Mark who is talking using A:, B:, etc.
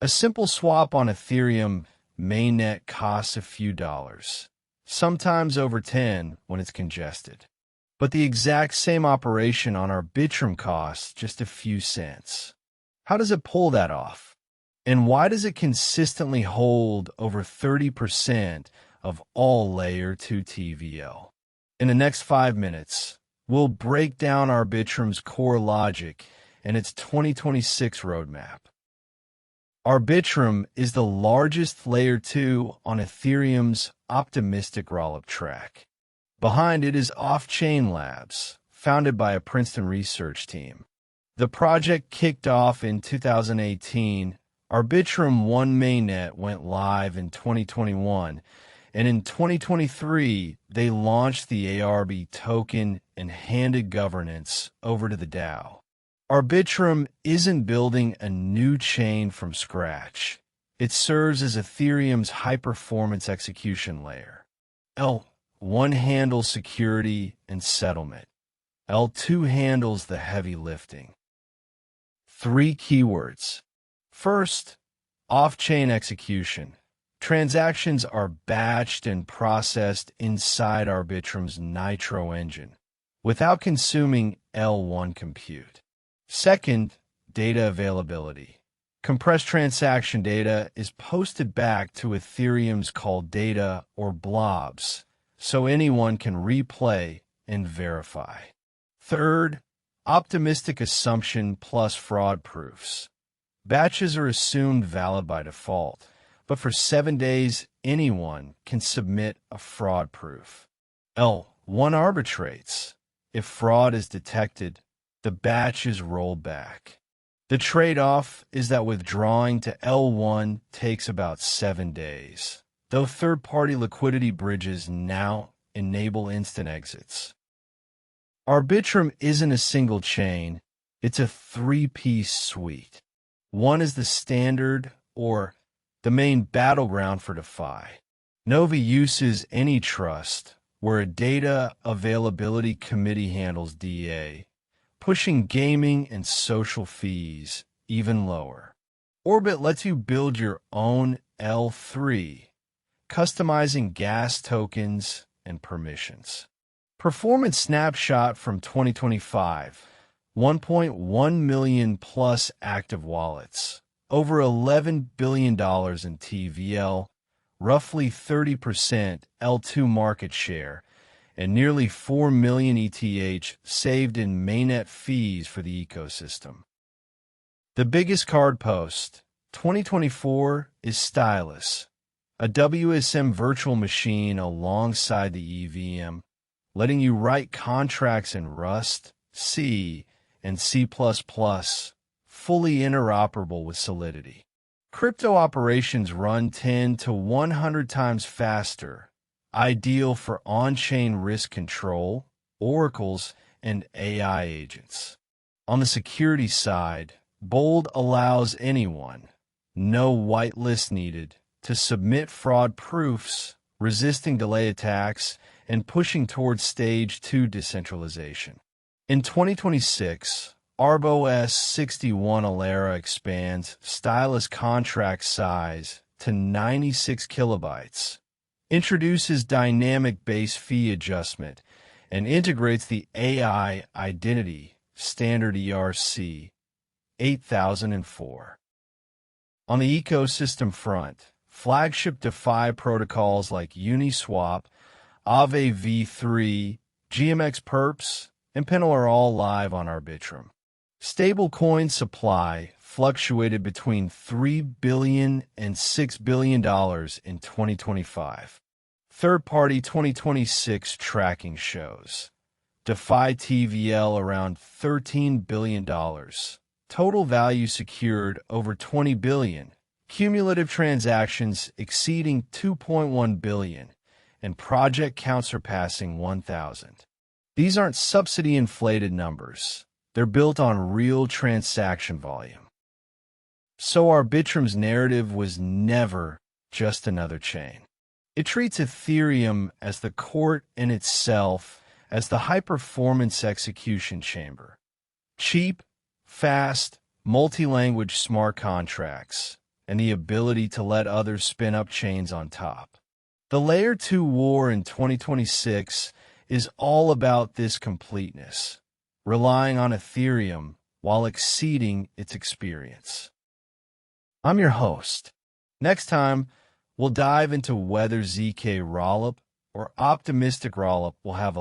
A: A simple swap on Ethereum mainnet costs a few dollars, sometimes over 10 when it's congested. But the exact same operation on Arbitrum costs just a few cents. How does it pull that off? And why does it consistently hold over 30% of all Layer 2 TVL? In the next 5 minutes, we'll break down Arbitrum's core logic and its 2026 roadmap. Arbitrum is the largest Layer 2 on Ethereum's optimistic rollup track. Behind it is Off-Chain Labs, founded by a Princeton research team. The project kicked off in 2018. Arbitrum 1 mainnet went live in 2021, and in 2023, they launched the ARB token and handed governance over to the DAO. Arbitrum isn't building a new chain from scratch. It serves as Ethereum's high-performance execution layer. L1 handles security and settlement. L2 handles the heavy lifting. 3 keywords. First, off-chain execution. Transactions are batched and processed inside Arbitrum's Nitro engine, without consuming L1 compute. Second, data availability. Compressed transaction data is posted back to Ethereum's called data or blobs, so anyone can replay and verify. Third, optimistic assumption plus fraud proofs. Batches are assumed valid by default, but for 7 days, anyone can submit a fraud proof. L1 arbitrates. If fraud is detected, the batch is rolled back. The trade-off is that withdrawing to L1 takes about 7 days, though third-party liquidity bridges now enable instant exits. Arbitrum isn't a single chain, it's a 3-piece suite. One is the standard, or the main battleground for DeFi. Nova uses AnyTrust, where a data availability committee handles DA, pushing gaming and social fees even lower. Orbit lets you build your own L3, customizing gas tokens and permissions. Performance snapshot from 2025, 1.1 million plus active wallets, over $11 billion in TVL, roughly 30% L2 market share, and nearly 4 million ETH saved in mainnet fees for the ecosystem. The biggest card post, 2024, is Stylus, a WSM virtual machine alongside the EVM, letting you write contracts in Rust, C, and C++, fully interoperable with Solidity. Crypto operations run 10 to 100 times faster, ideal for on-chain risk control, oracles, and AI agents. On the security side, Bold allows anyone, no whitelist needed, to submit fraud proofs, resisting delay attacks, and pushing towards Stage 2 decentralization. In 2026, ArbOS 61 Alera expands Stylus contract size to 96 kilobytes, introduces dynamic base fee adjustment, and integrates the AI identity standard ERC 8004. On the ecosystem front, flagship DeFi protocols like Uniswap, Aave v3, GMX Perps, and Pinel are all live on Arbitrum. Stablecoin supply fluctuated between $3 billion and $6 billion in 2025. Third-party 2026 tracking shows DeFi TVL around $13 billion, total value secured over $20 billion, cumulative transactions exceeding 2.1 billion, and project count surpassing 1,000. These aren't subsidy-inflated numbers. They're built on real transaction volume. So Arbitrum's narrative was never just another chain. It treats Ethereum as the court and itself as the high-performance execution chamber. Cheap, fast, multi-language smart contracts, and the ability to let others spin up chains on top. The Layer 2 war in 2026 is all about this completeness, relying on Ethereum while exceeding its experience. I'm your host. Next time, we'll dive into whether ZK rollup or optimistic rollup will have a